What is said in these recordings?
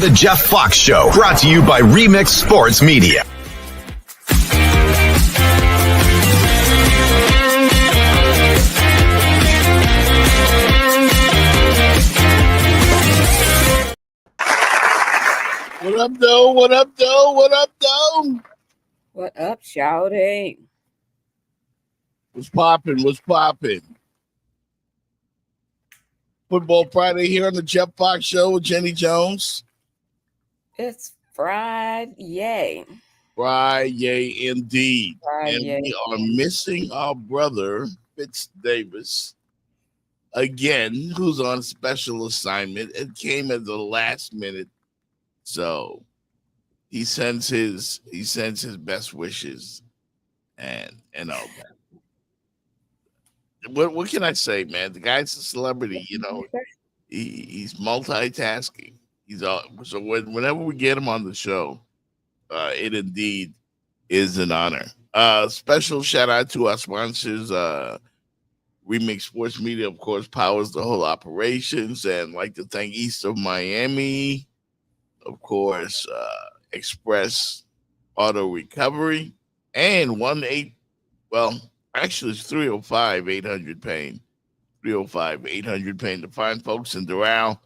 The Jeff Fox Show, brought to you by Remix Sports Media. What up, though? What up, though? What up, though? What up, shouty? What's popping? What's popping? Football Friday here on the Jeff Fox Show with Jenny Jones. It's Friday. Friday, indeed. Friday. And we are missing our brother, Fitz Davis, again, who's on special assignment and came at the last minute. So he sends his best wishes and all that. What can I say, man? The guy's a celebrity, you know. He's multitasking. He's all, so whenever we get him on the show, it indeed is an honor. Special shout out to our sponsors. Remix Sports Media, of course, powers the whole operations, and like to thank East of Miami, of course, Express Auto Recovery, and 305-800-PAIN. 305-800-PAIN. The fine folks in Doral.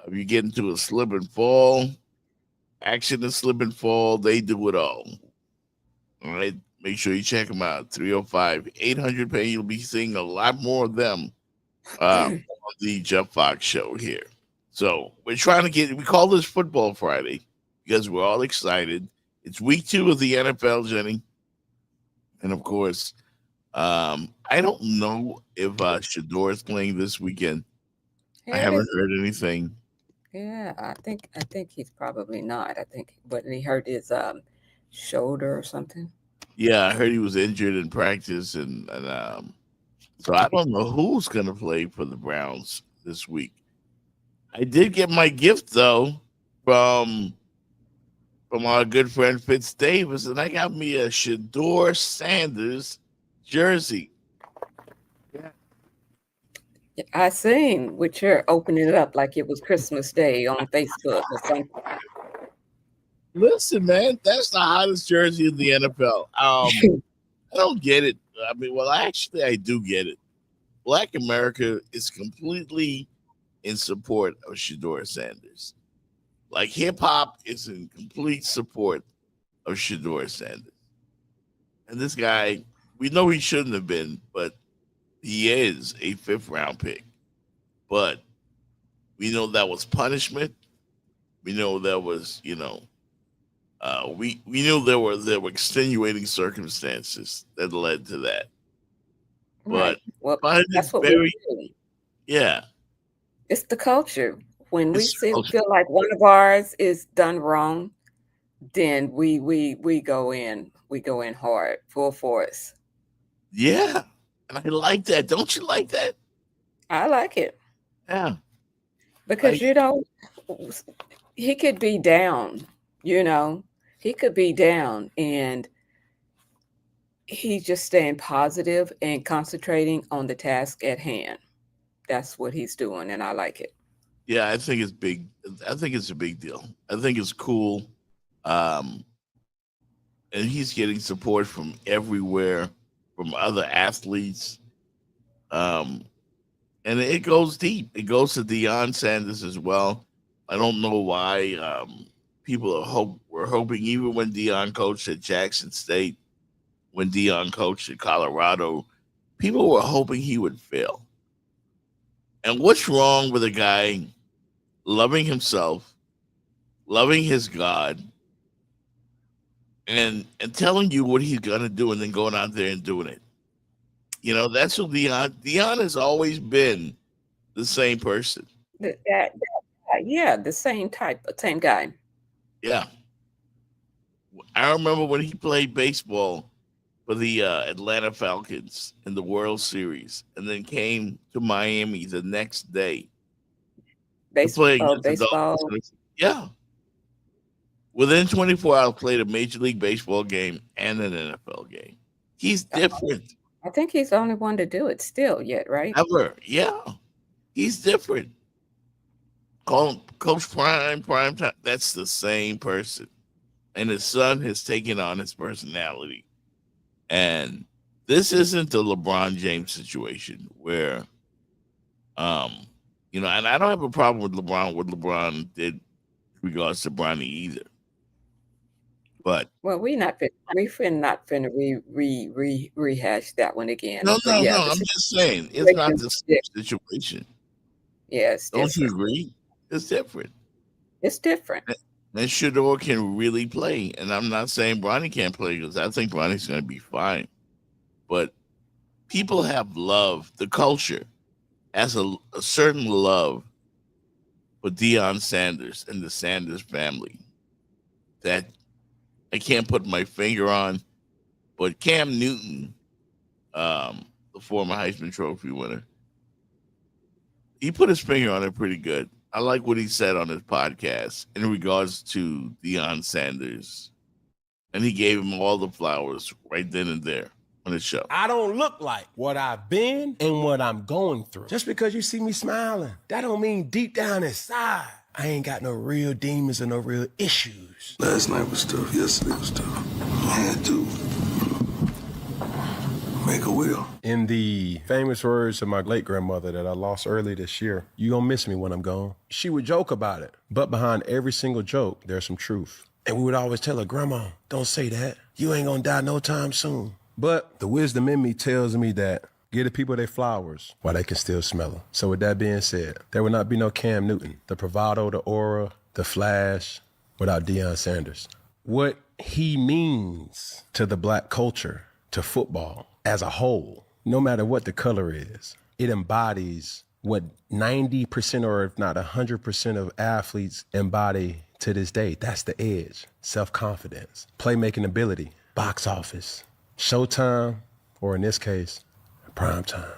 If you get into a slip and fall, accident, slip and fall, they do it all. All right. Make sure you check them out. 305-800-PAIN. You'll be seeing a lot more of them on the Jeff Fox Show here. So we call this Football Friday because we're all excited. It's week 2 of the NFL, Jenny. And of course, I don't know if Shedeur is playing this weekend. I haven't heard anything. Yeah, I think he's probably not. I think what he hurt his shoulder or something. Yeah, I heard he was injured in practice, and so I don't know who's gonna play for the Browns this week. I did get my gift though from our good friend Fitz Davis, and I got me a Shedeur Sanders jersey. Yeah. I seen with your opening it up like it was Christmas Day on Facebook or something. Listen, man, that's the hottest jersey in the NFL. I don't get it. I mean, well, actually, I do get it. Black America is completely in support of Shedeur Sanders. Like hip hop is in complete support of Shedeur Sanders. And this guy, we know he shouldn't have been, but he is a 5th round pick. But we know that was punishment. We know that was, we knew there were extenuating circumstances that led to that. Right. But well, that's what we do. Yeah. It's the culture. When we feel like one of ours is done wrong, then we go in. We go in hard, full force. Yeah. And I like that. Don't you like that? I like it. Yeah. Because, he could be down, he could be down, and he's just staying positive and concentrating on the task at hand. That's what he's doing, and I like it. Yeah, I think it's big. I think it's a big deal. I think it's cool. And he's getting support from everywhere, from other athletes. And it goes deep. It goes to Deion Sanders as well. I don't know why people were hoping, even when Deion coached at Jackson State, when Deion coached at Colorado, people were hoping he would fail. And what's wrong with a guy loving himself, loving his God, and telling you what he's gonna do, and then going out there and doing it? That's what Deion has always been the same person. Yeah, the same guy. Yeah. I remember when he played baseball for the Atlanta Falcons in the World Series, and then came to Miami the next day. Baseball. Yeah. Within 24 hours, played a Major League Baseball game and an NFL game. He's different. I think he's the only one to do it still yet, right? Ever. Yeah. He's different. Call him Coach Prime Time. That's the same person, and his son has taken on his personality. And this isn't the LeBron James situation where, and I don't have a problem with LeBron, what LeBron did in regards to Bronny either. But Well, we not finna rehash that one again. no, But yeah, the I'm just saying it's not the same situation, situation. yeah, it's Don't you different. agree? It's different. It's different. And Shador can really play, and I'm not saying Bronny can't play because I think Bronny's going to be fine. But people have love. The culture has a certain love for Deion Sanders and the Sanders family that I can't put my finger on. But Cam Newton, the former Heisman Trophy winner, he put his finger on it pretty good. I like what he said on his podcast in regards to Deion Sanders. And he gave him all the flowers right then and there on his show. I don't look like what I've been and what I'm going through. Just because you see me smiling, that don't mean deep down inside I ain't got no real demons and no real issues. Last night was tough. Yesterday was tough. I had to make a will. In the famous words of my late grandmother that I lost early this year, you gonna miss me when I'm gone. She would joke about it, but behind every single joke, there's some truth. And we would always tell her, Grandma, don't say that. You ain't gonna die no time soon. But the wisdom in me tells me that give the people their flowers while they can still smell them. So with that being said, there will not be no Cam Newton, the bravado, the aura, the flash, without Deion Sanders. What he means to the black culture, to football as a whole, no matter what the color is, it embodies what 90% or if not 100% of athletes embody to this day. That's the edge, self-confidence, playmaking ability, box office, showtime, or in this case, prime time.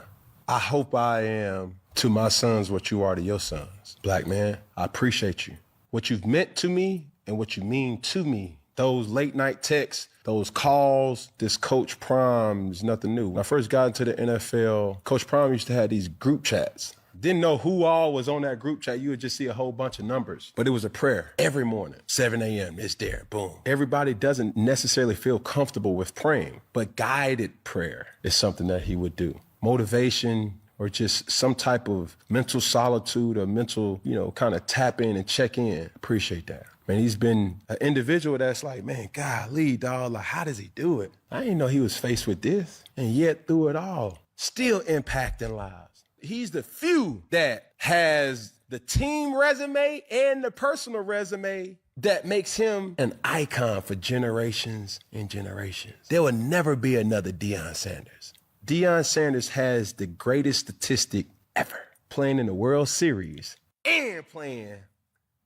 I hope I am to my sons what you are to your sons. Black man, I appreciate you. What you've meant to me and what you mean to me. Those late night texts, those calls, this Coach Prime is nothing new. When I first got into the NFL, Coach Prime used to have these group chats. Didn't know who all was on that group chat. You would just see a whole bunch of numbers. But it was a prayer every morning, 7 a.m., it's there, boom. Everybody doesn't necessarily feel comfortable with praying, but guided prayer is something that he would do. Motivation or just some type of mental solitude or mental, kind of tap in and check in. Appreciate that. Man, he's been an individual that's like, man, golly, dog, like, how does he do it? I didn't know he was faced with this. And yet through it all, still impacting lives. He's the few that has the team resume and the personal resume that makes him an icon for generations and generations. There will never be another Deion Sanders. Deion Sanders has the greatest statistic ever, playing in the World Series and playing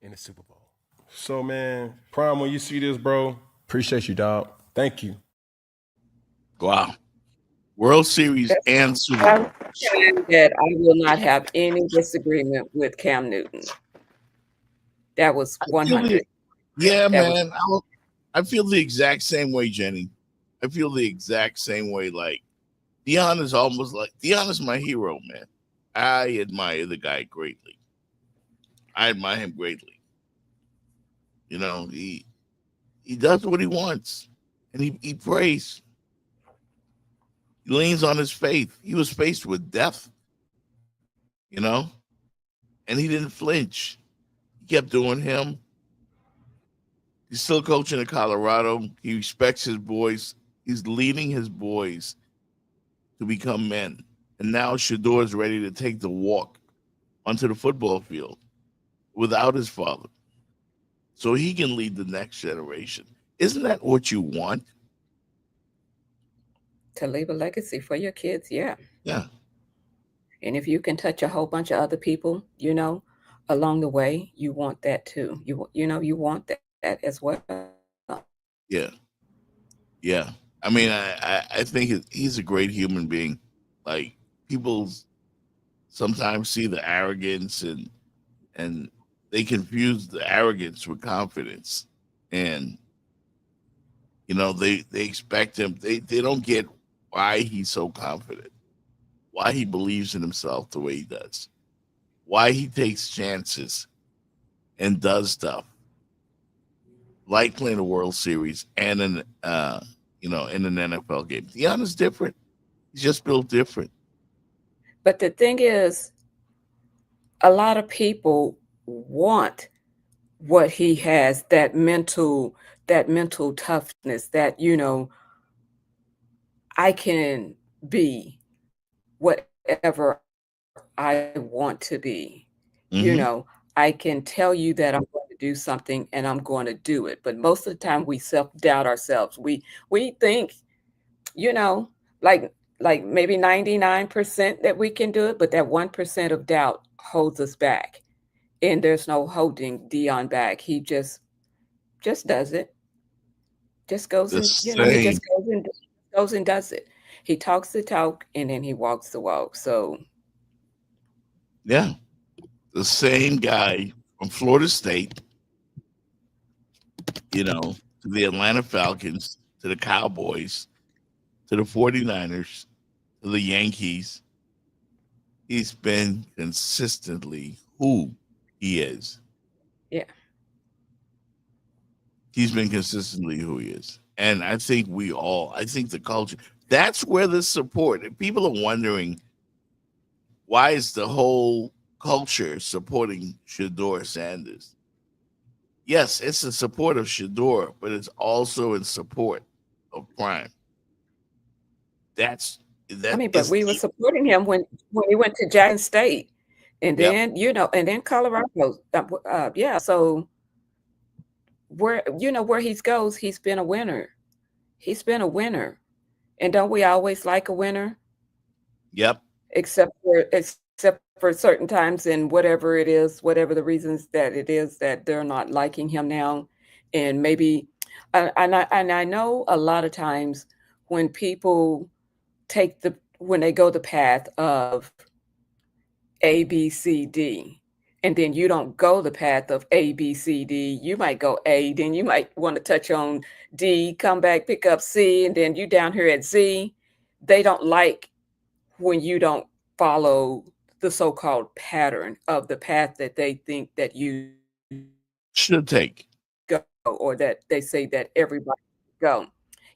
in the Super Bowl. So, man, Prime, when you see this, bro, appreciate you, dog. Thank you. Wow. World Series and Super Bowl. That I will not have any disagreement with Cam Newton. That was 100. Yeah, man. I feel the exact same way, Jenny. I feel the exact same way. Like, Deion is my hero, man. I admire the guy greatly. I admire him greatly. He does what he wants, and he prays. He leans on his faith. He was faced with death, and he didn't flinch. He kept doing him. He's still coaching in Colorado. He respects his boys. He's leading his boys to become men. And now Shador is ready to take the walk onto the football field without his father, so he can lead the next generation. Isn't that what you want? To leave a legacy for your kids, yeah. Yeah. And if you can touch a whole bunch of other people, along the way, you want that too. You want that as well. Yeah. Yeah. I mean, I think he's a great human being. Like, people sometimes see the arrogance and they confuse the arrogance with confidence. And, they expect him. They don't get why he's so confident, why he believes in himself the way he does, why he takes chances and does stuff like playing a World Series and in in an NFL game. Deion is different. He's just built different. But the thing is, a lot of people want what he has, that mental toughness, that, I can be whatever I want to be. You Hmm. know, I can tell you that I'm going to do something and I'm going to do it. But most of the time we self-doubt ourselves. We think, you know, like maybe 99% that we can do it, but that 1% of doubt holds us back. And there's no holding Dion back. He just does it. Just goes The and, he same, just goes and does it. He talks the talk and then he walks the walk. So yeah, the same guy from Florida State, to the Atlanta Falcons, to the Cowboys, to the 49ers, to the Yankees. He's been consistently who he is. yeah. He's been consistently who he is. And I think I think the culture, that's where the support, if people are wondering why is the whole culture supporting Shador Sanders? Yes, it's in support of Shador, but it's also in support of Prime. That's I that mean, but is we were supporting him when he went to Jackson State, and yep. then and then Colorado. Yeah, so where he goes, he's been a winner. He's been a winner, and don't we always like a winner? Yep. Except for certain times and whatever it is, whatever the reasons that it is that they're not liking him now, and maybe, and I know a lot of times when people when they go the path of A, B, C, D, and then you don't go the path of A, B, C, D, you might go A, then you might want to touch on D, come back, pick up C, and then you down here at Z. They don't like when you don't follow the so-called pattern of the path that they think that you Should take. go, or that they say that everybody go.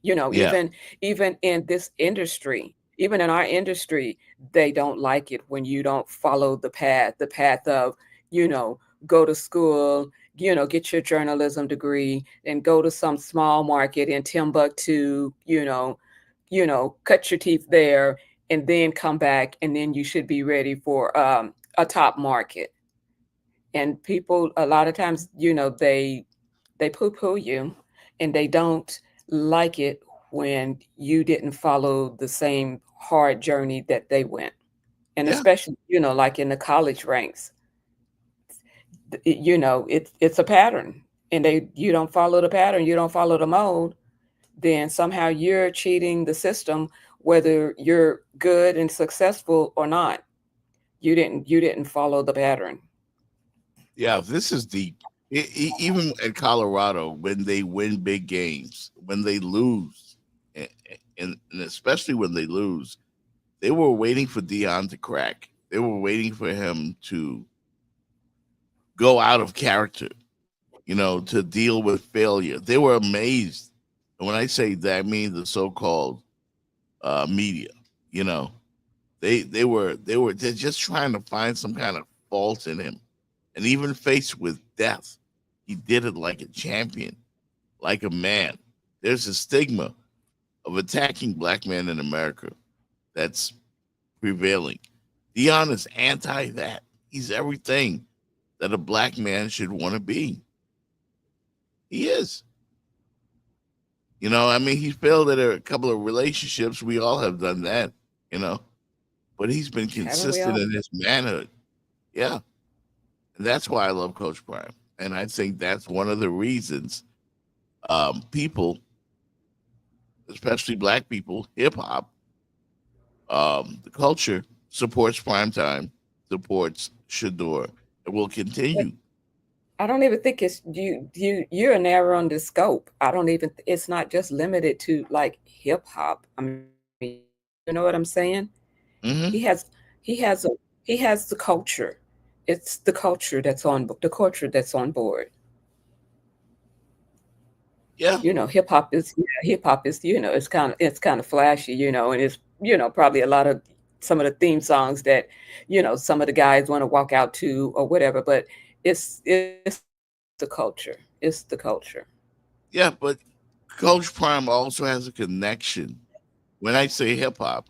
Yeah. Even in this industry, even in our industry, they don't like it when you don't follow the path of, go to school, get your journalism degree and go to some small market in Timbuktu, cut your teeth there and then come back and then you should be ready for a top market. And people a lot of times, they poo-poo you and they don't like it when you didn't follow the same hard journey that they went. And Yeah. especially, like in the college ranks, it's a pattern. And you don't follow the pattern, you don't follow the mold, then somehow you're cheating the system, whether you're good and successful or not. You didn't follow the pattern. Yeah. This is deep. Even at Colorado, when they win big games, when they lose, and especially when they lose, they were waiting for Dion to crack. They were waiting for him to go out of character, to deal with failure. They were amazed. And when I say that, I mean the so-called media. You know, they're just trying to find some kind of fault in him, and even faced with death, he did it like a champion, like a man. There's a stigma of attacking black men in America that's prevailing. Dion is anti that. He's everything that a black man should want to be. He is. I mean, he failed at a couple of relationships. We all have done that, you know, but he's been Haven't we consistent all? in his manhood. Yeah. And that's why I love Coach Prime. And I think that's one of the reasons people, especially black people, hip hop, the culture supports Primetime, supports Shador, and will continue. I don't even think it's you're narrowing the scope. I don't even it's not just limited to like hip hop. I mean, you know what I'm saying? Hmm. He has he has a he has the culture it's the culture that's on board. Yeah. Hip hop is it's kind of flashy, and it's probably a lot of some of the theme songs that some of the guys want to walk out to or whatever, but it's the culture. It's the culture. Yeah, but Coach Prime also has a connection. When I say hip hop,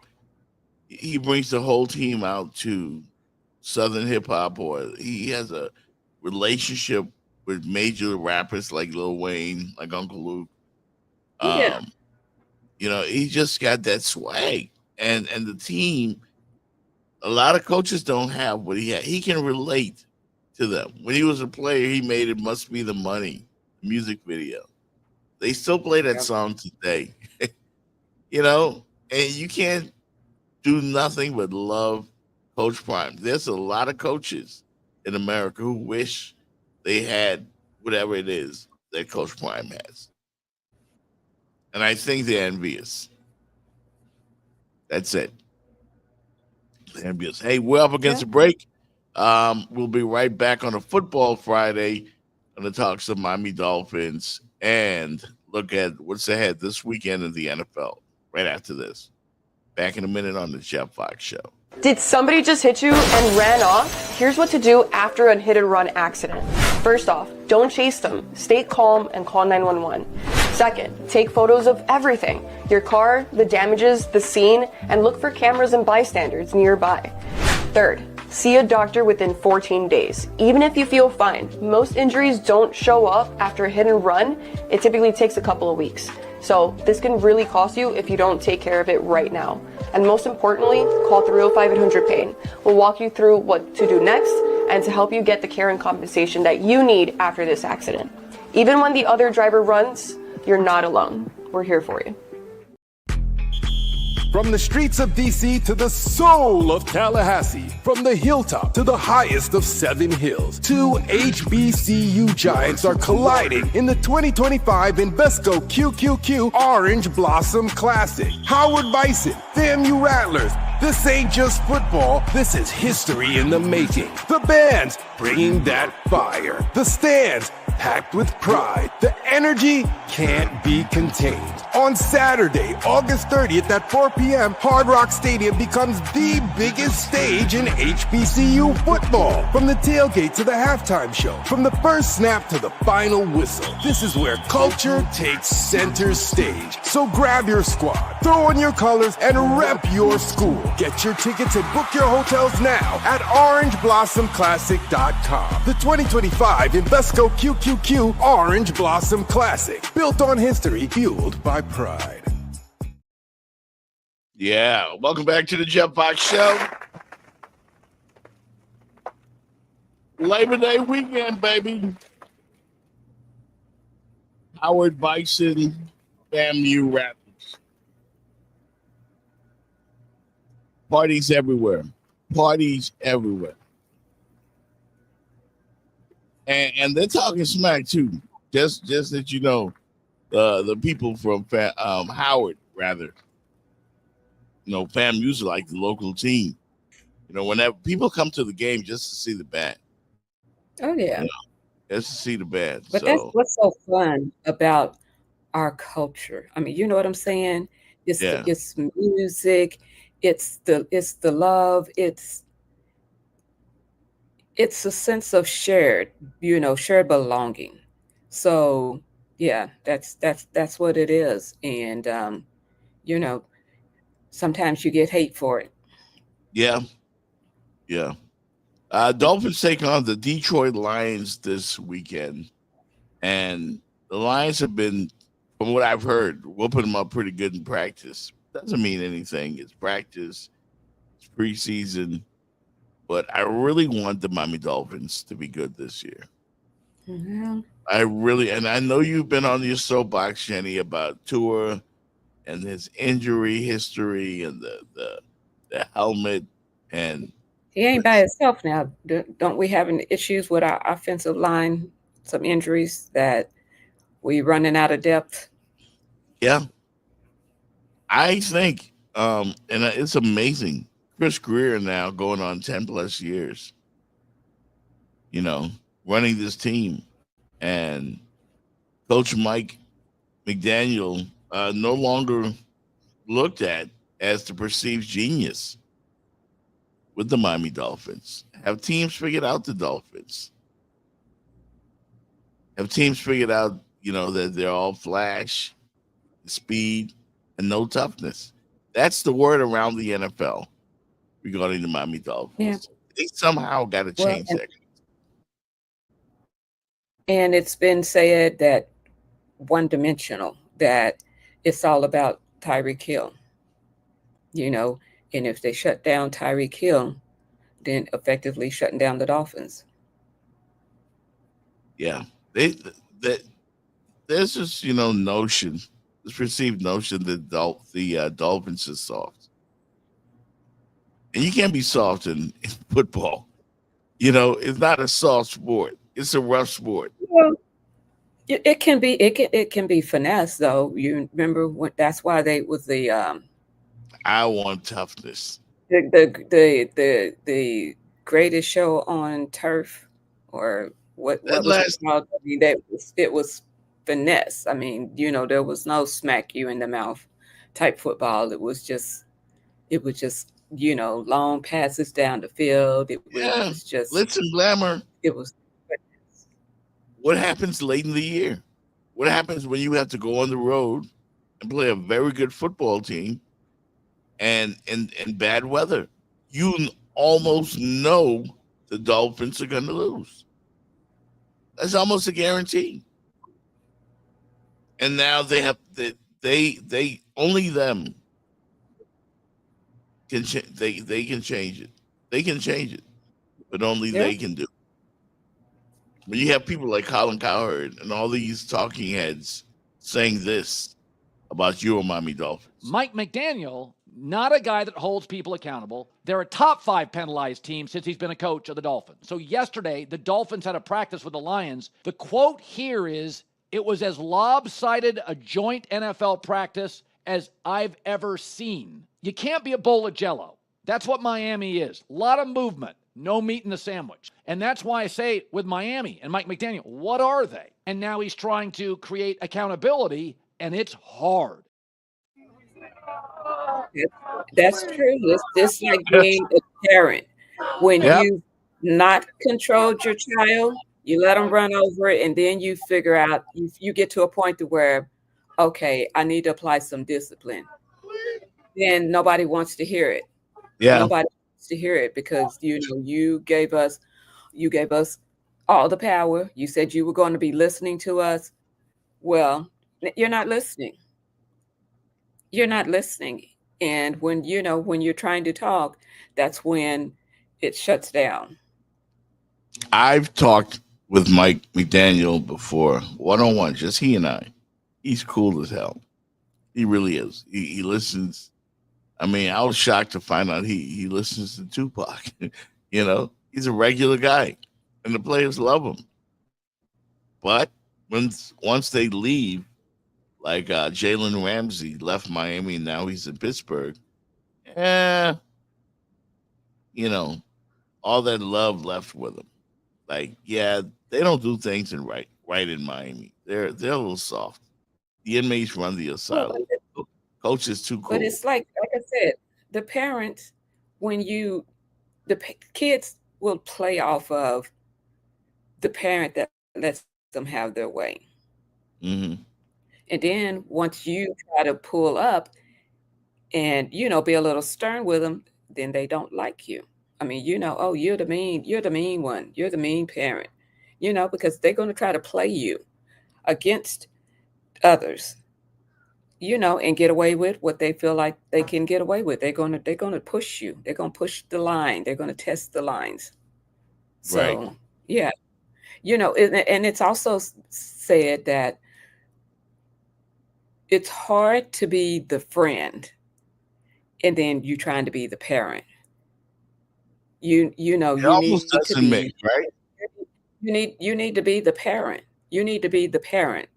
he brings the whole team out to Southern hip hop, or he has a relationship with major rappers like Lil Wayne, like Uncle Luke. Yeah. He just got that swag, and the team. A lot of coaches don't have what he had. He can relate to them. When he was a player, he made "It Must Be the Money" music video. They still play that song today. And you can't do nothing but love Coach Prime. There's a lot of coaches in America who wish they had whatever it is that Coach Prime has. And I think they're envious. That's it. They're envious. Hey, we're up against a break. We'll be right back on a Football Friday. Going to talk some Miami Dolphins and look at what's ahead this weekend in the NFL right after this. Back in a minute on the Jeff Fox Show. Did somebody just hit you and ran off? Here's what to do after a hit and run accident. First off, don't chase them. Stay calm and call 911. Second, take photos of everything. Your car, the damages, the scene, and look for cameras and bystanders nearby. Third, see a doctor within 14 days. Even if you feel fine, most injuries don't show up after a hit and run. It typically takes a couple of weeks. So this can really cost you if you don't take care of it right now. And most importantly, call 305-800-PAIN. We'll walk you through what to do next and to help you get the care and compensation that you need after this accident. Even when the other driver runs, you're not alone. We're here for you. From the streets of DC to the soul of Tallahassee, from the hilltop to the highest of 7 hills, 2 HBCU giants are colliding in the 2025 Invesco QQQ Orange Blossom Classic. Howard Bison, FAMU Rattlers. This ain't just football, this is history in the making. The bands bringing that fire. The stands packed with pride. The energy can't be contained. On Saturday, August 30th at 4 p.m., Hard Rock Stadium becomes the biggest stage in HBCU football. From the tailgate to the halftime show, from the first snap to the final whistle, this is where culture takes center stage. So grab your squad, throw on your colors, and rep your school. Get your tickets and book your hotels now at orangeblossomclassic.com. The 2025 Invesco QQQ Orange Blossom Classic, built on history, fueled by pride. Yeah, welcome back to the Jeff Fox Show. Labor Day weekend, baby. Howard Bison, FAMU Raptors. Parties everywhere. Parties everywhere. And they're talking smack too. Just that you know, the people from Howard, rather. FAMU's like the local team. Whenever people come to the game just to see the band. Oh yeah. Just to see the band. But that's what's so fun about our culture. I mean, you know what I'm saying? It's it's music, it's the love, it's a sense of shared belonging. So yeah, that's what it is. And sometimes you get hate for it. Yeah. Dolphins take on the Detroit Lions this weekend. And the Lions have been, from what I've heard, whooping them up pretty good in practice. Doesn't mean anything. It's practice. It's preseason. But I really want the Miami Dolphins to be good this year. Mm-hmm. And I know you've been on your soapbox, Jenny, about Tua and his injury history and the helmet. And he ain't by himself now. Don't we have any issues with our offensive line? Some injuries that we running out of depth? Yeah. I think, and it's amazing. Chris Greer now going on 10 plus years. you know, running this team. And Coach Mike McDaniel no longer looked at as the perceived genius with the Miami Dolphins. Have teams figured out the Dolphins? Have teams figured out, that they're all flash, speed, and no toughness? That's the word around the NFL regarding the Miami Dolphins. Yeah. They somehow got to change that. And it's been said that one-dimensional, that it's all about Tyreek Hill, and if they shut down Tyreek Hill, then effectively shutting down the Dolphins. Yeah, there's this notion, this perceived notion that the Dolphins is soft, and you can't be soft in football. It's not a soft sport; it's a rough sport. Well, it can be. It can be finesse, though. You remember when? That's why they was the I want toughness. The greatest show on turf, or what was it called? I mean, it was finesse. I mean, there was no smack you in the mouth type football. It was just long passes down the field. It was just glitz and glamour. It was. What happens late in the year? What happens when you have to go on the road and play a very good football team and bad weather? You almost know the Dolphins are going to lose. That's almost a guarantee. And now they have they only them can they can change it. They can change it, but only they can do it. When you have people like Colin Cowherd and all these talking heads saying this about your Miami Dolphins. Mike McDaniel, not a guy that holds people accountable. They're a top 5 penalized team since he's been a coach of the Dolphins. So yesterday, the Dolphins had a practice with the Lions. The quote here is, "It was as lopsided a joint NFL practice as I've ever seen." You can't be a bowl of Jell-O. That's what Miami is. A lot of movement. No meat in the sandwich. And that's why I say with Miami and Mike McDaniel, what are they? And now he's trying to create accountability, and it's hard. That's true. It's just like being a parent. When you've not controlled your child, you let them run over it, and then you figure out, you get to a point to where, okay, I need to apply some discipline. Then nobody wants to hear it. Yeah. Nobody to hear it because you gave us all the power. You said you were going to be listening to us. Well, you're not listening. You're not listening. And when you're trying to talk, that's when it shuts down. I've talked with Mike McDaniel before, one-on-one, just he and I. He's cool as hell. He really is. He listens. I mean, I was shocked to find out he listens to Tupac. He's a regular guy, and the players love him. But once they leave, like Jalen Ramsey left Miami, and now he's in Pittsburgh. All that love left with him. Like, they don't do things right in Miami. They're a little soft. The inmates run the asylum. Coach is too cool. But it's like I said, the parents, kids will play off of the parent that lets them have their way. Mm-hmm. And then once you try to pull up and, be a little stern with them, then they don't like you. I mean, oh, you're the mean one. You're the mean parent, because they're going to try to play you against others. And get away with what they feel like they can get away with. They're gonna push you. They're gonna push the line. They're gonna test the lines. So right. Yeah, and it's also said that it's hard to be the friend, and then you trying to be the parent. You almost doesn't make, right? You need to be the parent. You need to be the parent.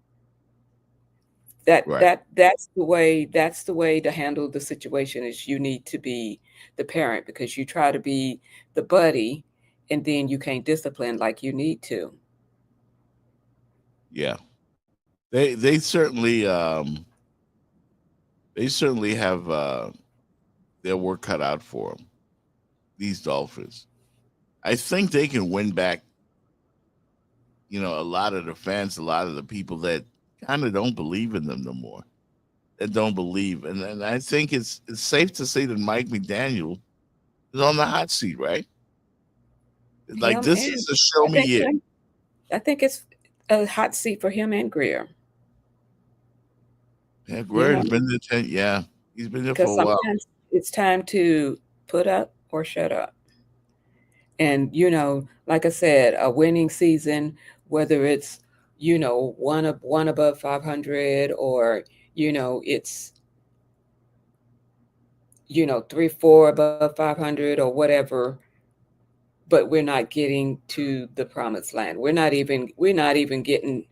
That's the way to handle the situation. Is you need to be the parent, because you try to be the buddy and then you can't discipline like you need to. Yeah. They certainly have their work cut out for them. These Dolphins. I think they can win back, a lot of the fans, a lot of the people that kind of don't believe in them no more. That don't believe. And I think it's safe to say that Mike McDaniel is on the hot seat, right? Like, Him this and is a show I me think year. I think it's a hot seat for him and Greer. Yeah, Guerrero's been there 10. Yeah, he's been there for Because a while. sometimes it's time to put up or shut up. And, like I said, a winning season, whether it's, one above 500 or, it's, 3-4 above 500 or whatever, but we're not getting to the promised land. We're not even getting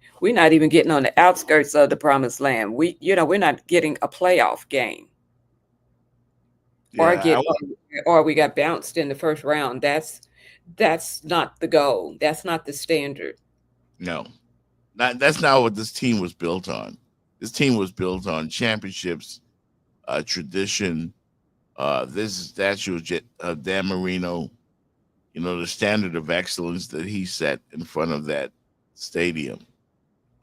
on the outskirts of the promised land. We're not getting a playoff game. Yeah, Or we got bounced in the first round. That's not the goal. That's not the standard. no, that's not what this team was built on. This team was built on championships, tradition. This statue of Dan Marino, the standard of excellence that he set in front of that stadium.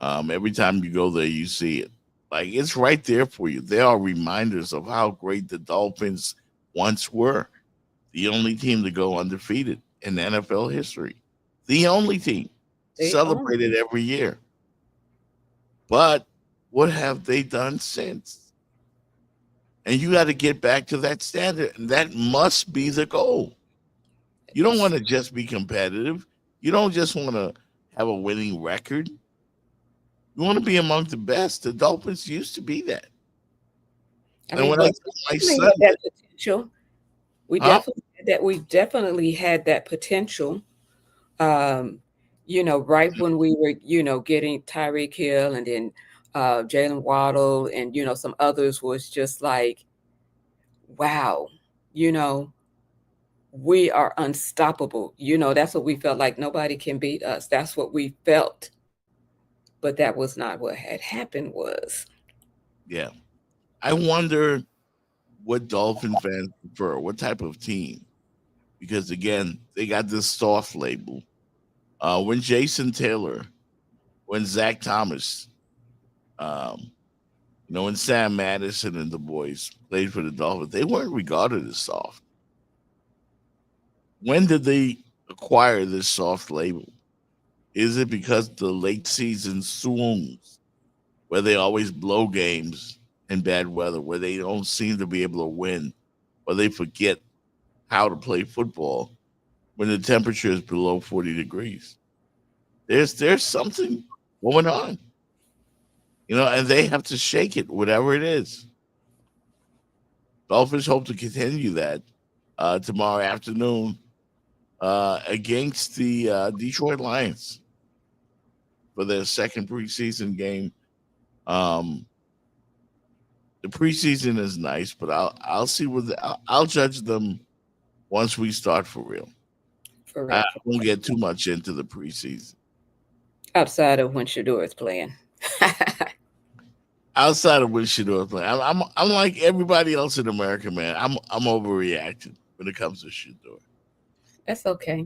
Every time you go there, you see it. Like, it's right there for you. There are reminders of how great the Dolphins once were. The only team to go undefeated in NFL history. The only team. Celebrated every year. But what have they done since? And you got to get back to that standard. And that must be the goal. You don't want to just be competitive. You don't just want to have a winning record. You want to be among the best. The Dolphins used to be that. And when I tell my son that potential, we definitely had that potential. Right when we were, getting Tyreek Hill and then Jalen Waddle and some others, was just like, wow, we are unstoppable. That's what we felt like. Nobody can beat us. That's what we felt. But that was not what had happened was. Yeah. I wonder what Dolphin fans prefer, what type of team. Because, again, they got this soft label. When Jason Taylor, when Zach Thomas, when Sam Madison and the boys played for the Dolphins, they weren't regarded as soft. When did they acquire this soft label? Is it because the late season swoons, where they always blow games in bad weather, where they don't seem to be able to win, or they forget how to play football when the temperature is below 40 degrees? There's something going on, and they have to shake it, whatever it is. Dolphins hope to continue that tomorrow afternoon against the Detroit Lions for their second preseason game. The preseason is nice, but I'll see I'll judge them once we start for real. I won't get too much into the preseason. Outside of when Shedeur is playing. Outside of when Shedeur is playing, I'm like everybody else in America, man. I'm overreacting when it comes to Shedeur. That's okay.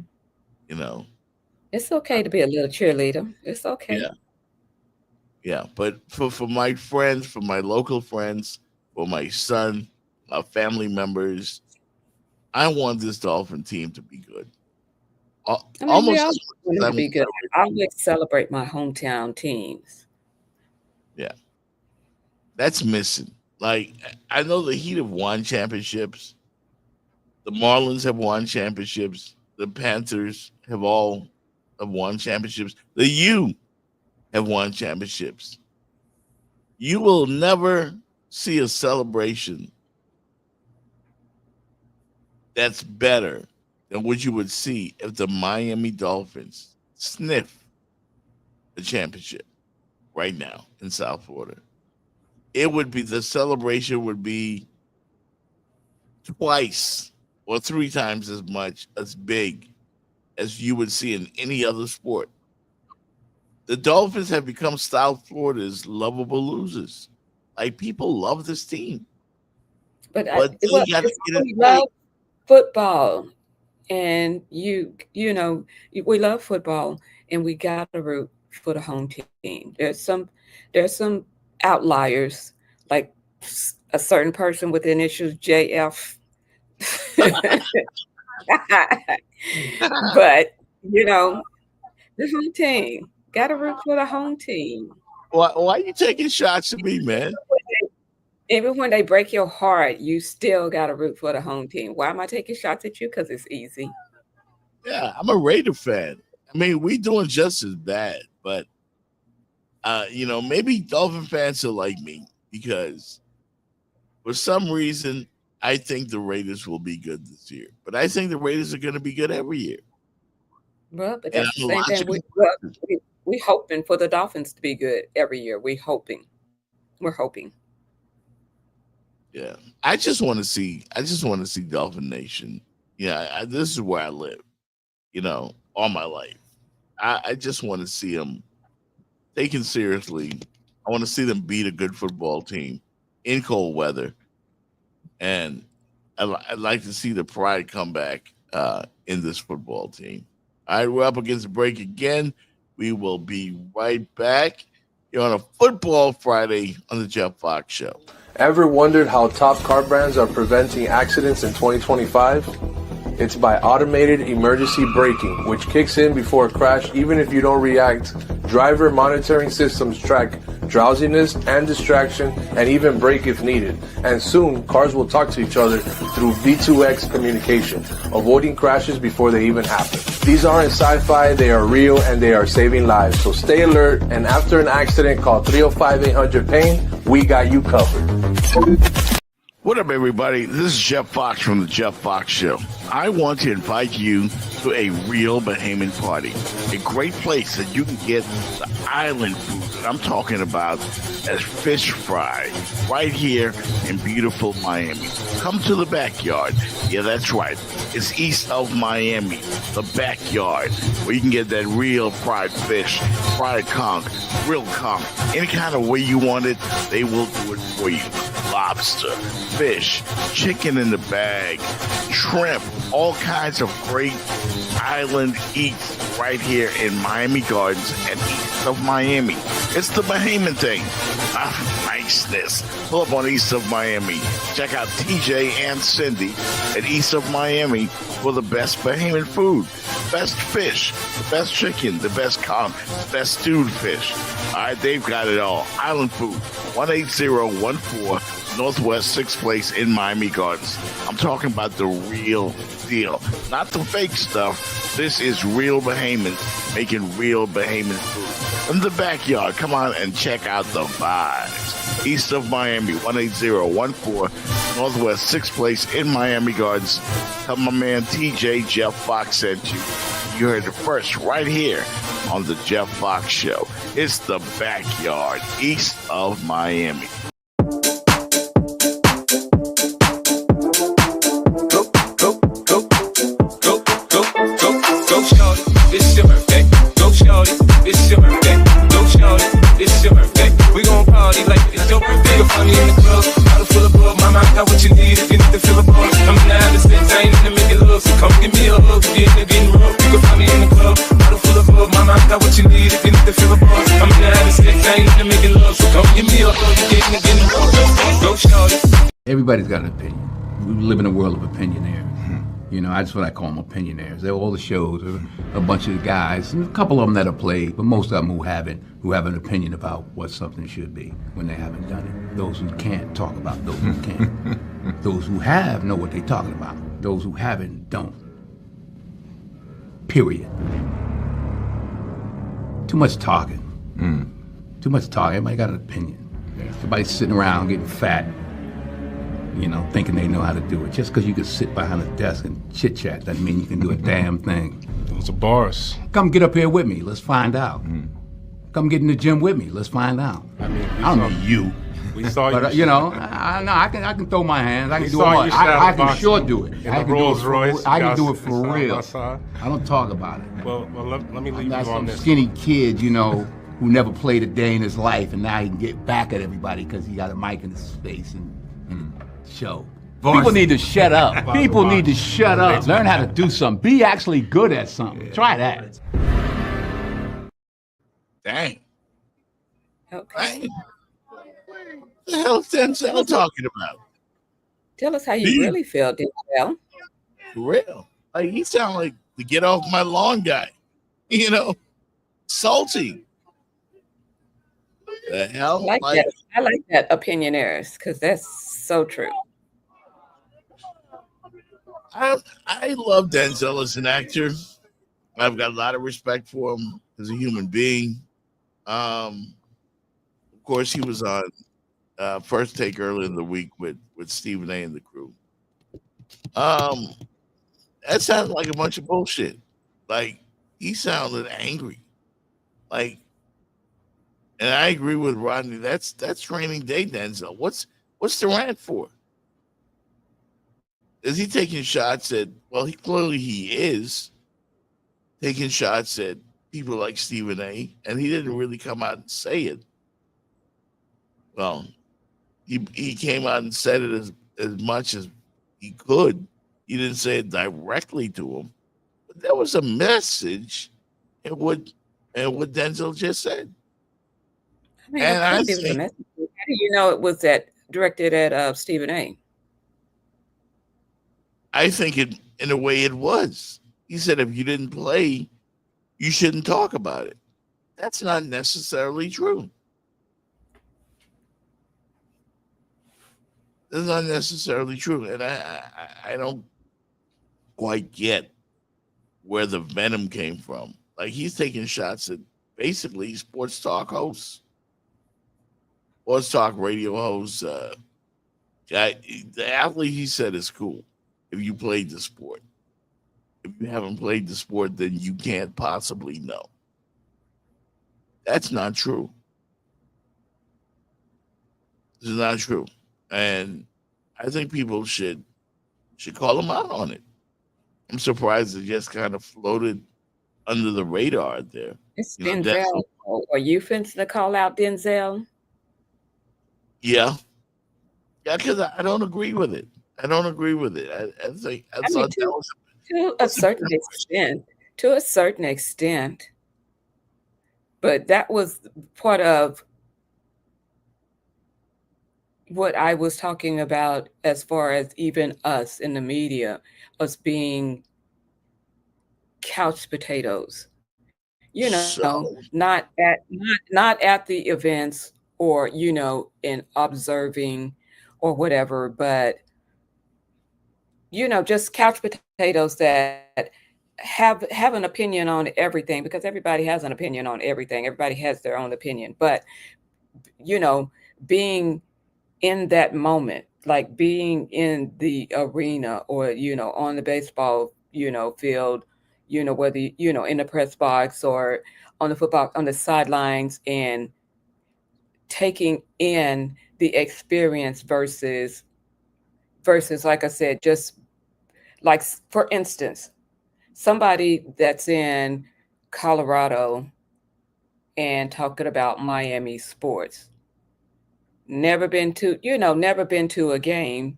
It's okay to be a little cheerleader. It's okay. Yeah. But for my friends, for my local friends, for my son, my family members, I want this Dolphin team to be good. We all want to be good. I always celebrate my hometown teams. Yeah. That's missing. Like, I know the Heat have won championships. The Marlins have won championships. The Panthers have won championships. The U have won championships. You will never see a celebration that's better than what you would see if the Miami Dolphins sniff the championship right now in South Florida. The celebration would be twice or three times as big as you would see in any other sport. The Dolphins have become South Florida's lovable losers. Like, people love this team. But they gotta get it we love football, and you know, we love football, and we got to root for the home team. There's some outliers, like a certain person with initials JF. But you know, the home team, gotta root for the home team. Why are you taking shots at me, man? Even when they break your heart, you still gotta root for the home team. Why am I taking shots at you? Because it's easy. Yeah, I'm a Raider fan. I mean, we doing just as bad, but you know, maybe Dolphin fans are like me because for some reason I think the Raiders will be good this year. But I think the Raiders are going to be good every year. Well, but that's the same thing. We hoping for the Dolphins to be good every year. We're hoping. Yeah, I just want to see Dolphin Nation. Yeah, this is where I live. You know, all my life. I just want to see them taken seriously. I want to see them beat a good football team in cold weather, and I'd like to see the pride come back in this football team. All right, we're up against the break again. We will be right back. You're on a Football Friday on the Jeff Fox Show. Ever wondered how top car brands are preventing accidents in 2025? It's by automated emergency braking, which kicks in before a crash even if you don't react. Driver monitoring systems track drowsiness and distraction and even brake if needed. And soon, cars will talk to each other through V2X communication, avoiding crashes before they even happen. These aren't sci-fi, they are real and they are saving lives. So stay alert, and after an accident, call 305-800-PAIN. We got you covered. What up, everybody? This is Jeff Fox from the Jeff Fox Show. I want to invite you to a real Bahamian party. A great place that you can get the island food that I'm talking about as fish fry right here in beautiful Miami. Come to the backyard. Yeah, that's right. It's east of Miami, the backyard, where you can get that real fried fish, fried conch, grilled conch, any kind of way you want it, they will do it for you. Lobster, fish, chicken in the bag, shrimp, all kinds of great island eats right here in Miami Gardens and east of Miami. It's the Bahamian thing. Niceness. Pull up on east of Miami. Check out TJ and Cindy at east of Miami for the best Bahamian food. Best fish, the best chicken, the best conch, the best stewed fish. All right, they've got it all. Island food, 18014 Northwest 6th Place in Miami Gardens. I'm talking about the real deal, not the fake stuff. This is real Bahamians making real Bahamian food. In the backyard, come on and check out the vibes. East of Miami, 18014 Northwest 6th Place in Miami Gardens. Tell my man TJ Jeff Fox sent you. You heard it first right here on the Jeff Fox Show. It's the backyard, east of Miami. Go shorty, it's your birthday. Go shorty, it's your birthday. Go shorty, it's your birthday. We gon' party like it's your birthday. You'll find me in the club, bottle full of bug. Mama, I got what you need if you need to fill a buzz. I'm in the habit of sex, I ain't in to make it love. So come give me a hug, if you're in the getting rough. You can find me in the club, bottle full of bug. Mama, I got what you need if you need to fill a buzz. I'm in the habit of sex, I ain't in to make it love. So come give me a hug, if you're in the getting rough. Go shorty. Everybody's got an opinion. We live in a world of opinionaires. You know, that's what I call them, opinionaires. They're all the shows, a bunch of guys, and a couple of them that have played, but most of them who haven't, who have an opinion about what something should be when they haven't done it. Those who can't talk about those who can. Those who have know what they're talking about. Those who haven't don't. Period. Too much talking. Too much talking. Everybody got an opinion. Everybody's sitting around getting fat. You know, thinking they know how to do it. Just because you can sit behind a desk and chit-chat doesn't mean you can do a damn thing. Those are bars. Come get up here with me. Let's find out. Come get in the gym with me. Let's find out. I don't know you. We saw you. But you know, I can throw my hands. I can We do saw it. you I can shadowboxing sure do it. in I the can do it Rolls for- Royce. I can Y'all do it for side by real. side. I don't talk about it. Well, let me leave I'm you not on some this. skinny kid, you know, who never played a day in his life, and now he can get back at everybody because he got a mic in his face and show. People need to shut up. People need to shut up. Learn how to do something. Be actually good at something. Try that. Dang. Okay. What the hell is Denzel talking about? Tell us how you really feel, Denzel. For real. Like, he sound like the get off my lawn guy. You know? Salty. The hell? I like that opinionaires, because that's so true. I love Denzel as an actor. I've got a lot of respect for him as a human being. Of course, he was on First Take earlier in the week with Stephen A. and the crew. That sounded like a bunch of bullshit. Like, he sounded angry. Like, and I agree with Rodney. That's training day Denzel. What's the rant for? Is he taking shots at? Well, he is taking shots at people like Stephen A. And he didn't really come out and say it. Well, he came out and said it as much as he could. He didn't say it directly to him, but there was a message in what Denzel just said. I mean, And of I course it was a think- message. How do you know it was directed at Stephen A? I think it, in a way, it was. He said if you didn't play, you shouldn't talk about it. That's not necessarily true. That's not necessarily true, and I don't quite get where the venom came from. Like, he's taking shots at basically sports talk hosts, sports talk radio hosts. The athlete, he said, is cool if you played the sport. If you haven't played the sport, then you can't possibly know. That's not true. This is not true. And I think people should call him out on it. I'm surprised it just kind of floated under the radar there. It's You know, Denzel. Are you finna to call out Denzel? Yeah. Yeah, because I don't agree with it. I don't agree with it. I think I mean, thought that was To a certain extent. To a certain extent. But that was part of what I was talking about as far as even us in the media, us being couch potatoes. You know, So- not at the events or, you know, in observing or whatever, but you know, just couch potatoes that have an opinion on everything, because everybody has an opinion on everything. Everybody has their own opinion, but you know, being in that moment, like being in the arena or, you know, on the baseball, you know, field, you know, whether, you know, in the press box or on the football, on the sidelines, and taking in the experience versus, like I said, just like, for instance, somebody that's in Colorado and talking about Miami sports, never been to a game,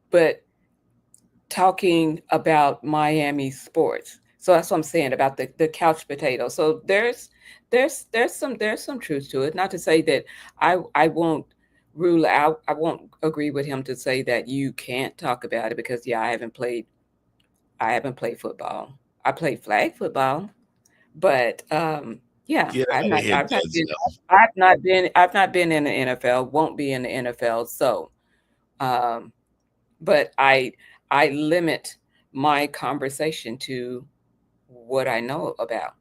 but talking about Miami sports. So that's what I'm saying about the couch potato. So there's some truth to it. Not to say that I won't rule out, I won't agree with him to say that you can't talk about it, because I haven't played football. I played flag football, but yeah, Get I've outta here, not Denzel. I've not been in the NFL, won't be in the NFL. So, but I limit my conversation to what I know about.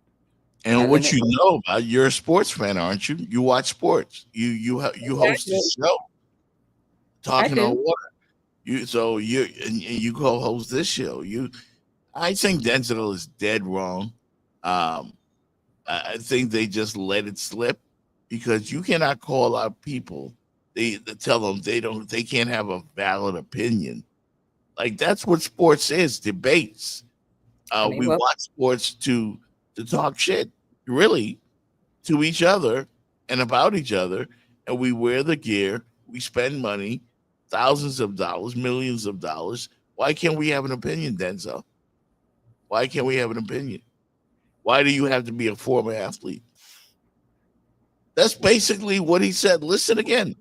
And I what limit you know about, you're a sports fan, aren't you? You watch sports. You host a show, Talking on do. Water. You co-host this show. I think Denzel is dead wrong. I think they just let it slip, because you cannot call out people they tell them they can't have a valid opinion. Like that's what sports is, debates. I mean, We well, watch sports to talk shit, really, to each other and about each other, and we wear the gear, we spend money, thousands of dollars, millions of dollars. Why can't we have an opinion, Denzel? Why can't we have an opinion? Why do you have to be a former athlete? That's basically what he said. Listen again.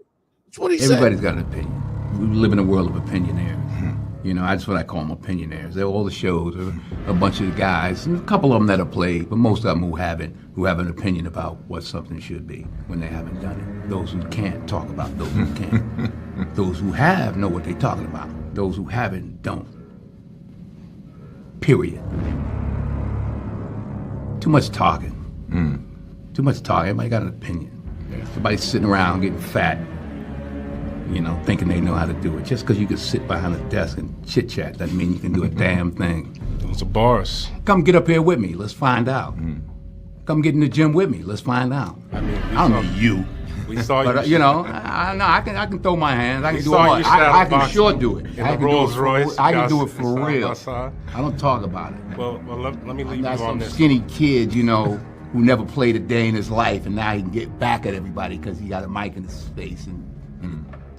That's what he Everybody's said. got an opinion. We live in a world of opinionaires. You know, that's what I call them, opinionaires. They're all the shows, a bunch of guys, and a couple of them that have played, but most of them who haven't, who have an opinion about what something should be when they haven't done it. Those who can't talk about those who can. Those who have know what they're talking about. Those who haven't don't. Period. Too much talking. Too much talking. Everybody got an opinion. Everybody's sitting around getting fat, you know, thinking they know how to do it. Just because you can sit behind a desk and chit-chat doesn't mean you can do a damn thing. Those are bars. Come get up here with me. Let's find out. Come get in the gym with me. Let's find out. I mean, I don't mean you. We saw But you know, I can throw my hands. I can do saw it. you I can shadowboxing sure do it. in I the can do Rolls it for, Royce. I can Guys, do it for side real. by side. I don't talk about it. Well, let me leave I'm you not on some this. skinny kid, you know, who never played a day in his life, and now he can get back at everybody because he got a mic in his face and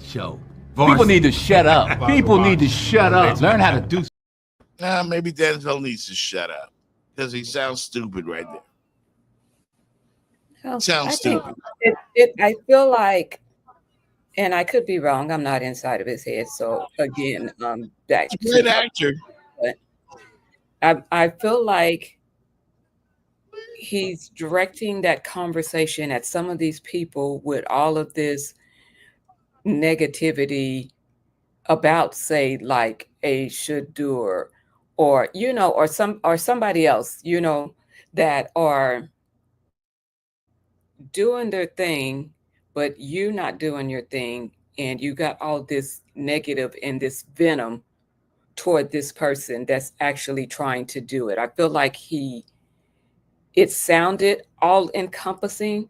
show. People need to shut up. People need to shut up. Learn how to do. Maybe Denzel needs to shut up because he sounds stupid right there. well, Sounds I think stupid. I feel like, and I could be wrong. I'm not inside of his head, so again, back He's a great to actor. I feel like he's directing that conversation at some of these people with all of this negativity about, say, like a Shadur or you know, or somebody else, you know, that are doing their thing, but you not doing your thing, and you got all this negative and this venom toward this person that's actually trying to do it. I feel like it sounded all encompassing,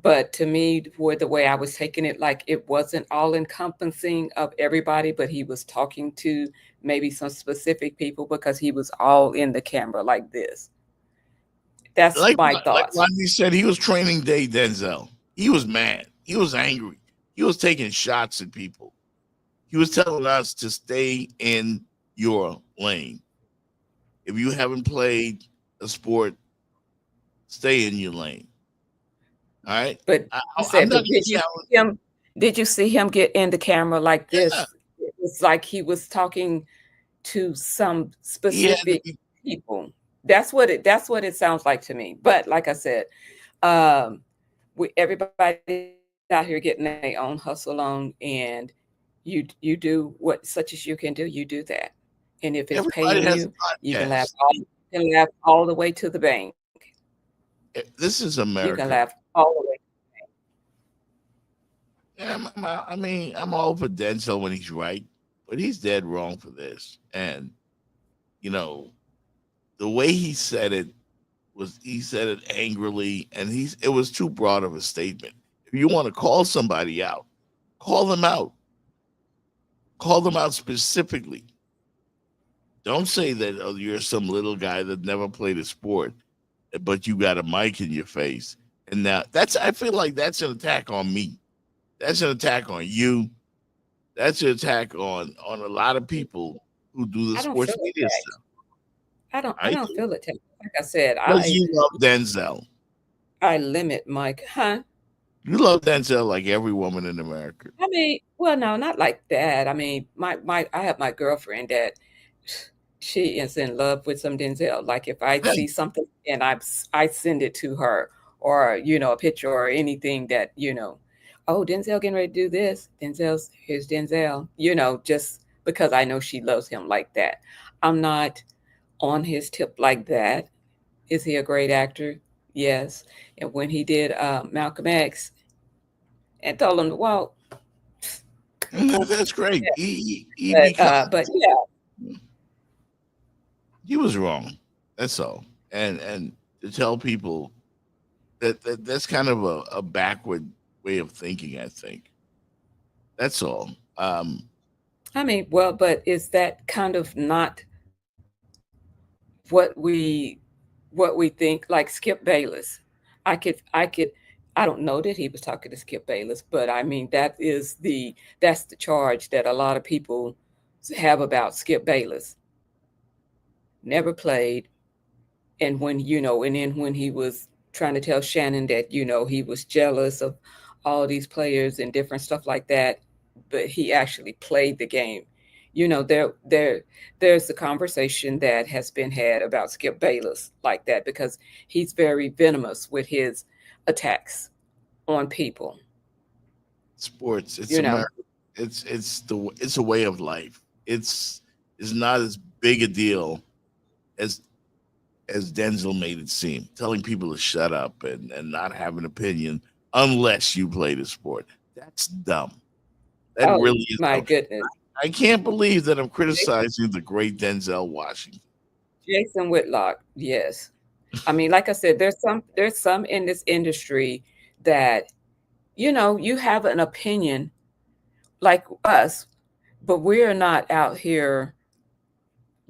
but to me, for the way I was taking it, like it wasn't all encompassing of everybody, but he was talking to maybe some specific people because he was all in the camera like this. That's my thoughts. Like Rodney said, he was training day Denzel. He was mad. He was angry. He was taking shots at people. He was telling us to stay in your lane. If you haven't played a sport, stay in your lane. All right. But I'm said, not but did you see him get in the camera like this? Yeah. It was like he was talking to some specific people. That's what it sounds like to me. But like I said, everybody out here getting their own hustle on, and you do what such as you can do. You do that, and if it's Everybody paying has you, a you can podcast. laugh all the way to the bank. This is You America. can laugh all the way. Yeah, I mean, I'm all for Denzel when he's right, but he's dead wrong for this. And you know, the way he said it he said it angrily, and it was too broad of a statement. If you want to call somebody out, call them out. Call them out specifically. Don't say that you're some little guy that never played a sport, but you got a mic in your face. And now I feel like that's an attack on me. That's an attack on you. That's an attack on a lot of people who do the I don't sports feel media attacked. stuff. I don't feel it. Like I said, Because you love Denzel. I limit my You love Denzel like every woman in America. I mean, well, no, not like that. I mean, I have my girlfriend that she is in love with some Denzel. Like if I see something and I send it to her, or you know, a picture or anything that, you know, oh, Denzel getting ready to do this. Here's Denzel. You know, just because I know she loves him like that. I'm not on his tip like that. Is he a great actor? Yes. And when he did Malcolm X and told him to walk. No, that's great. Yeah. But yeah. He was wrong. That's all. And to tell people that's kind of a backward way of thinking, I think. That's all. I mean, well, but is that kind of not what we think? Like Skip Bayless, I could I don't know that he was talking to Skip Bayless, but I mean that's the charge that a lot of people have about Skip Bayless. Never played, and and then when he was trying to tell Shannon that he was jealous of all these players and different stuff like that, but he actually played the game. There's a conversation that has been had about Skip Bayless like that because he's very venomous with his attacks on people. Sports. It's You know, America. It's a way of life. It's not as big a deal as Denzel made it seem. Telling people to shut up and not have an opinion unless you play the sport. That's dumb. That oh really is my dumb. goodness, I can't believe that I'm criticizing the great Denzel Washington. Jason Whitlock, yes. I mean, like I said, there's some in this industry that you have an opinion like us, but we're not out here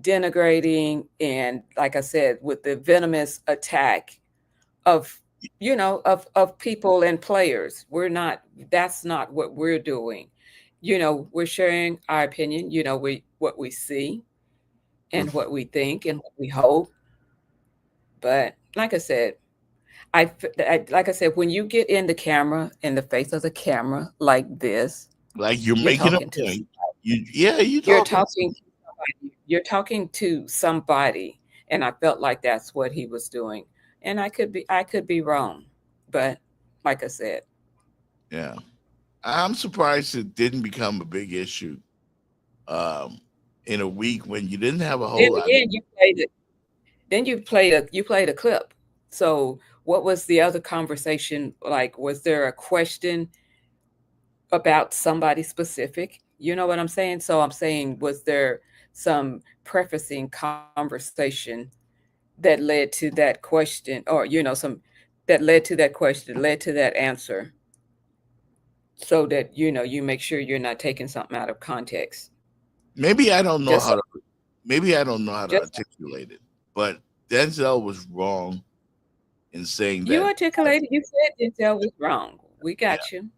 denigrating and, like I said, with the venomous attack of of people and players. We're not. That's not what we're doing. We're sharing our opinion. We what we see and what we think and what we hope. But like I said, like I said, when you get in the camera, in the face of the camera like this, Like you're you're making a talking to point. You you're talking. talking to somebody. You're talking to somebody, and I felt like that's what he was doing. And I could be wrong, but like I said, Yeah. I'm surprised it didn't become a big issue um, in a week when you didn't have a then whole lot. again, you played it. Then you played a clip. So what was the other conversation like? Was there a question about somebody specific? You know what I'm saying? So I'm saying, was there some prefacing conversation that led to that question, or some that led to that question, led to that answer, so that you make sure you're not taking something out of context. Maybe I don't know Just how to. Maybe I don't know how to just articulate it, but Denzel was wrong in saying you that. articulated. You said Denzel was wrong. We Yeah, got you.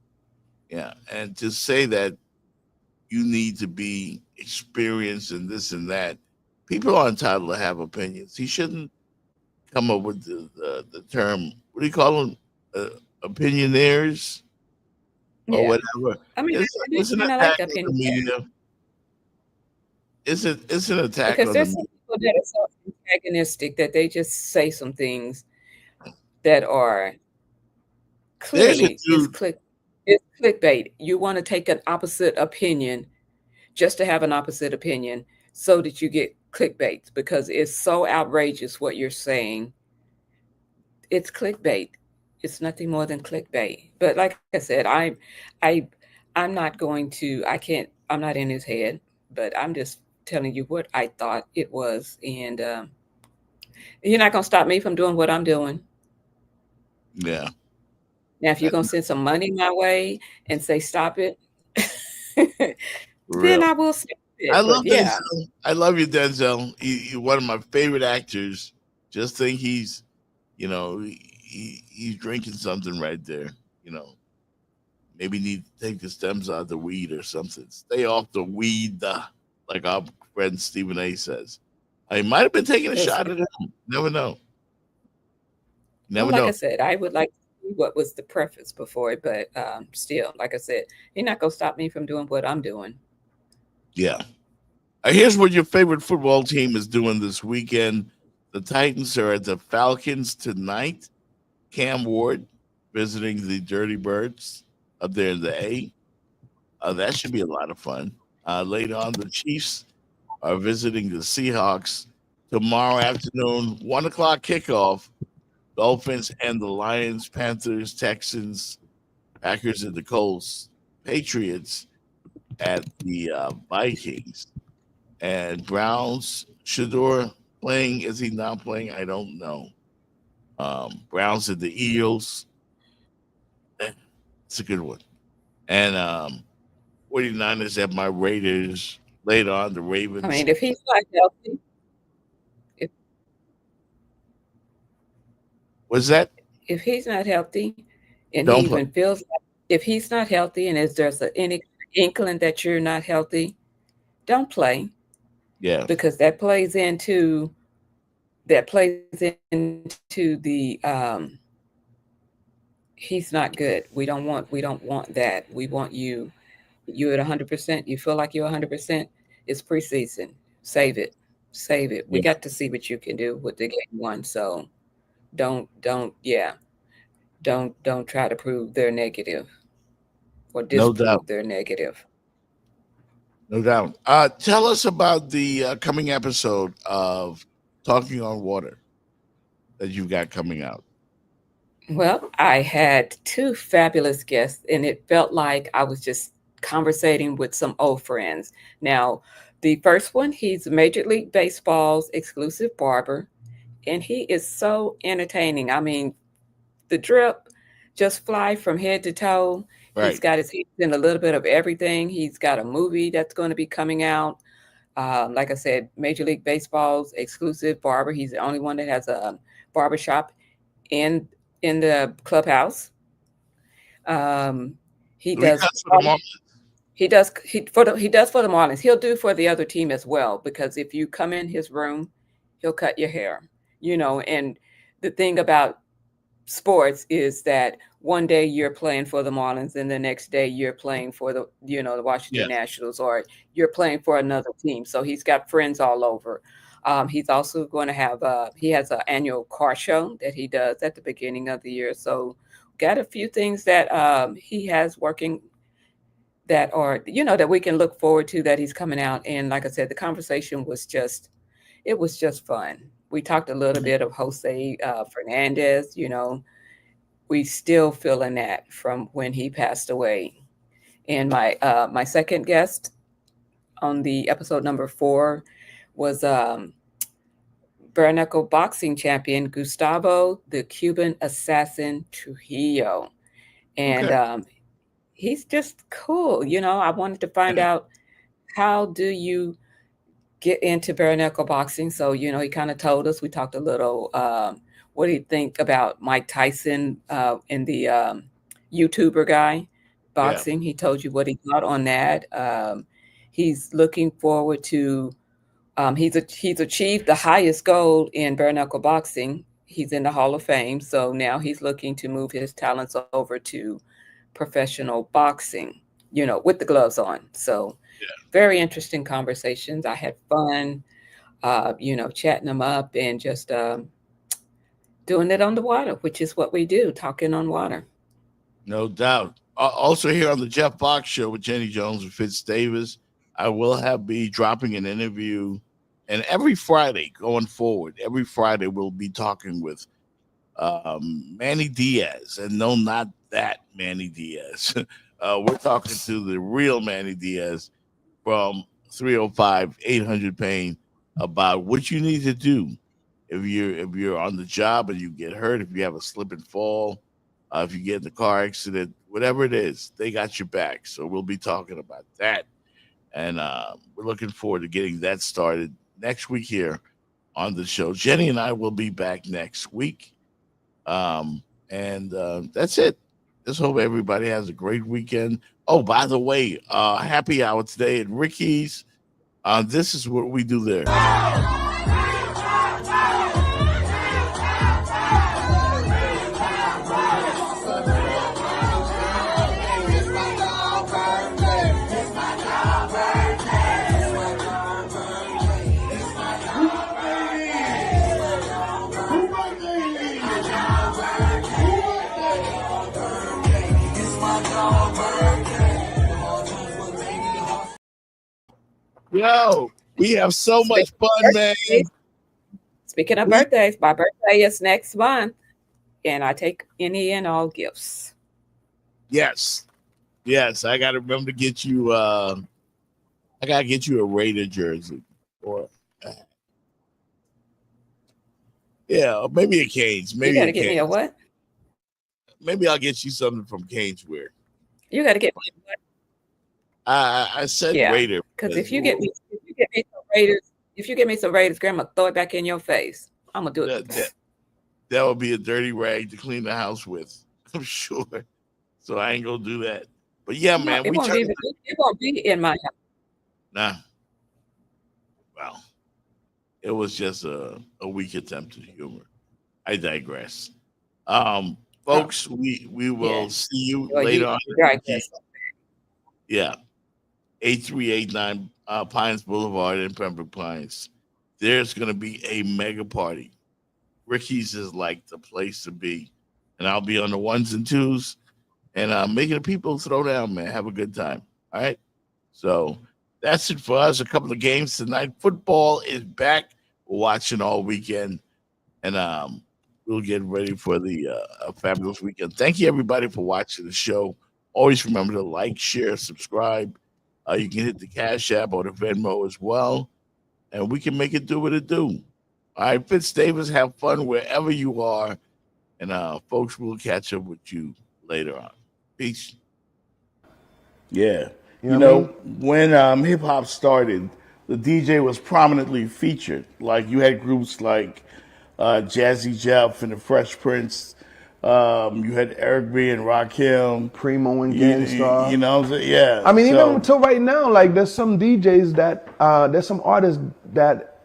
yeah, and to say that you need to be experienced in this and that. People are entitled to have opinions. He shouldn't come up with the term. What do you call them? Opinionaires or Yeah. whatever. I mean, I do It's an kind of like attack on the opinion media. It's an attack because on the there's some media. people that are so antagonistic that they just say some things that are There's a clearly dude. it's clickbait. You want to take an opposite opinion just to have an opposite opinion so that you get clickbait because it's so outrageous what you're saying. It's clickbait. It's nothing more than clickbait. But like I said, I I'm not going to I can't I'm not in his head, but I'm just telling you what I thought it was. And you're not gonna stop me from doing what I'm doing. Yeah, Now if you're that's gonna send some money my way and say stop it, for then real. I will stop I it. But love yeah, Denzel. I love you, Denzel. He's one of my favorite actors. Just think he's drinking something right there. You know, maybe need to take the stems out of the weed or something. Stay off the weed, like our friend Stephen A. says. I might have been taking a it's shot at him. Never know. well, Never like I know. said, I would like to see what was the preface before it, but still, like I said, you're not gonna stop me from doing what I'm doing. Yeah. Here's what your favorite football team is doing this weekend. The Titans are at the Falcons tonight. Cam Ward visiting the Dirty Birds up there in the A. That should be a lot of fun. Later on, the Chiefs are visiting the Seahawks tomorrow afternoon, 1 o'clock kickoff. Dolphins and the Lions, Panthers, Texans, Packers, and the Colts, Patriots at the Vikings. And Browns, Shador playing. Is he not playing? I don't know. Browns at the Eagles. It's a good one. And 49ers have my Raiders. Later on, the Ravens. I mean, if he's not healthy, What's that? if he's not healthy, and Don't he play. even feels like if he's not healthy, and is there's any inkling that you're not healthy, don't play Yeah. because that plays into the he's not good. We don't want that. We want you at 100%. You feel like you're 100%. It's preseason. Save it. We Yeah. got to see what you can do with the game one. So don't try to prove they're negative or No disprove doubt. they're negative. No doubt. Tell us about the coming episode of Talking on Water that you've got coming out. Well, I had two fabulous guests, and it felt like I was just conversating with some old friends. Now, the first one, he's Major League Baseball's exclusive barber, and he is so entertaining. I mean, the drip just fly from head to toe. Right. He's got his hands in a little bit of everything. He's got a movie that's going to be coming out. Like I said, Major League Baseball's exclusive barber. He's the only one that has a barbershop in the clubhouse. He does for the Marlins. He'll do for the other team as well, because if you come in his room, he'll cut your hair. And the thing about sports is that one day you're playing for the Marlins and the next day you're playing for the Washington Nationals, or you're playing for another team. So he's got friends all over. He's also going to have he has an annual car show that he does at the beginning of the year. So got a few things that he has working that are, that we can look forward to, that he's coming out. And like I said, the conversation was just fun. We talked a little bit of Jose Fernandez. We still feeling that from when he passed away. And my second guest on the episode number 4 was bare knuckle boxing champion Gustavo the Cuban Assassin Trujillo. And he's just cool. I wanted to find out, how do you get into bare knuckle boxing? So, he kind of told us. We talked a little, what do you think about Mike Tyson and the YouTuber guy boxing? He told you what he thought on that. He's looking forward to, he's achieved the highest goal in bare knuckle boxing. He's in the Hall of Fame. So now he's looking to move his talents over to professional boxing, with the gloves on. So very interesting conversations. I had fun, chatting them up and just doing it on the water, which is what we do, talking on water. No doubt. Also here on the Jeff Box Show with Jenny Jones and Fitz Davis, I will be dropping an interview, and every Friday going forward, we'll be talking with Manny Diaz, and no, not that Manny Diaz. We're talking to the real Manny Diaz from 305-800-PAIN about what you need to do if you're on the job and you get hurt, if you have a slip and fall, if you get in a car accident, whatever it is, they got your back. So we'll be talking about that, and we're looking forward to getting that started next week here on the show. Jenny and I will be back next week, and that's it. Just hope everybody has a great weekend. Oh, by the way, happy hour today at Ricky's. This is what we do there. Yo, we have so much fun, man. Speaking of birthdays, my birthday is next month, and I take any and all gifts. Yes. I got to remember to get you. I got to get you a Raider jersey, or maybe a Canes. Maybe you got to get me a what? Maybe I'll get you something from Canes Wear. You got to get me a what? I said Yeah. Raider. Because if you get me some Raiders, Grandma, throw it back in your face. I'm gonna do it. That would be a dirty rag to clean the house with, I'm sure. So I ain't gonna do that. But yeah, man, It won't be in my house. Nah. Well, it was just a weak attempt at humor. I digress. Folks, we will see you later on. Yeah. 8389 Pines Boulevard in Pembroke Pines. There's going to be a mega party. Ricky's is like the place to be. And I'll be on the ones and twos and making the people throw down, man. Have a good time. All right. So that's it for us. A couple of games tonight. Football is back. We're watching all weekend. And we'll get ready for the fabulous weekend. Thank you, everybody, for watching the show. Always remember to like, share, subscribe. You can hit the Cash App or the Venmo as well. And we can make it do what it do. All right, Fitz Davis, have fun wherever you are. And folks, we'll catch up with you later on. Peace. Yeah. You know, when hip hop started, the DJ was prominently featured. Like you had groups like Jazzy Jeff and the Fresh Prince. You had Eric B and Rakim, Primo and Gangstar. You know what I'm saying? Yeah. I mean, even until right now, like there's some DJs that there's some artists that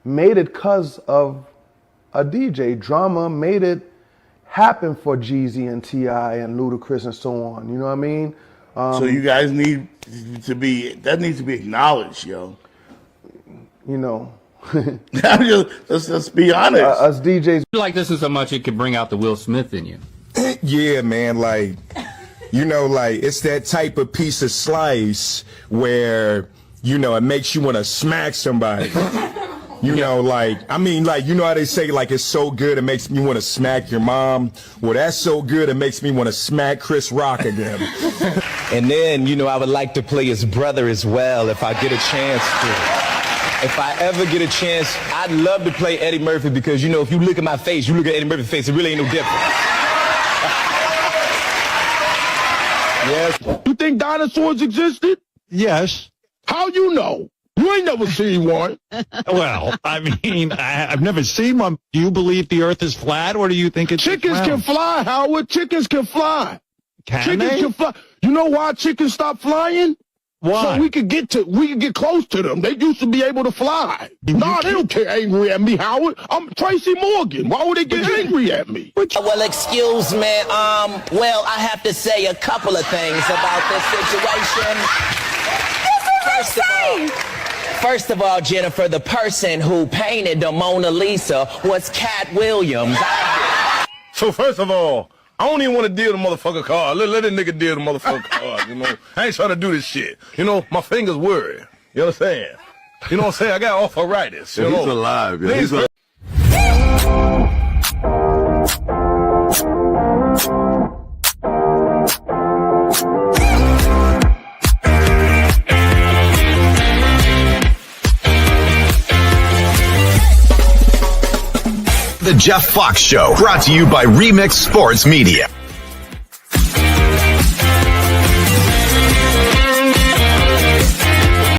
made it because of a DJ. Drama made it happen for Jeezy and T.I. and Ludacris and so on. You know what I mean? So you guys need to be, that needs to be acknowledged, yo. You know. Let's be honest. Us DJs like this so much it could bring out the Will Smith in you. Yeah, man. Like, you know, like it's that type of piece of slice where, you know, it makes you want to smack somebody. You know, like, I mean, like, you know how they say, like, it's so good it makes me want to smack your mom? Well, that's so good it makes me want to smack Chris Rock again. And then, you know, I would like to play his brother as well if I get a chance to. If I ever get a chance, I'd love to play Eddie Murphy because, you know, if you look at my face, you look at Eddie Murphy's face, it really ain't no difference. Yes. You think dinosaurs existed? Yes. How you know? You ain't never seen one. Well, I mean, I've never seen one. Do you believe the earth is flat or do you think it's Chickens round? can fly, Howard. Chickens can fly. Can they? Can fly. You know why chickens stopped flying? Why? So we could get close to them. They used to be able to fly. Nah, they don't get angry at me, Howard. I'm Tracy Morgan. Why would they get angry at me? Well, excuse me. Well, I have to say a couple of things about this situation. First of all, Jennifer, the person who painted the Mona Lisa was Cat Williams. So first of all, I don't even want to deal the motherfucker card. Let that nigga deal the motherfucker card, you know. I ain't trying to do this shit. You know, my fingers worry. You understand? You know what I'm saying? I got arthritis. You know? He's alive. Yeah. He's alive. The Jeff Fox Show, brought to you by Remix Sports Media.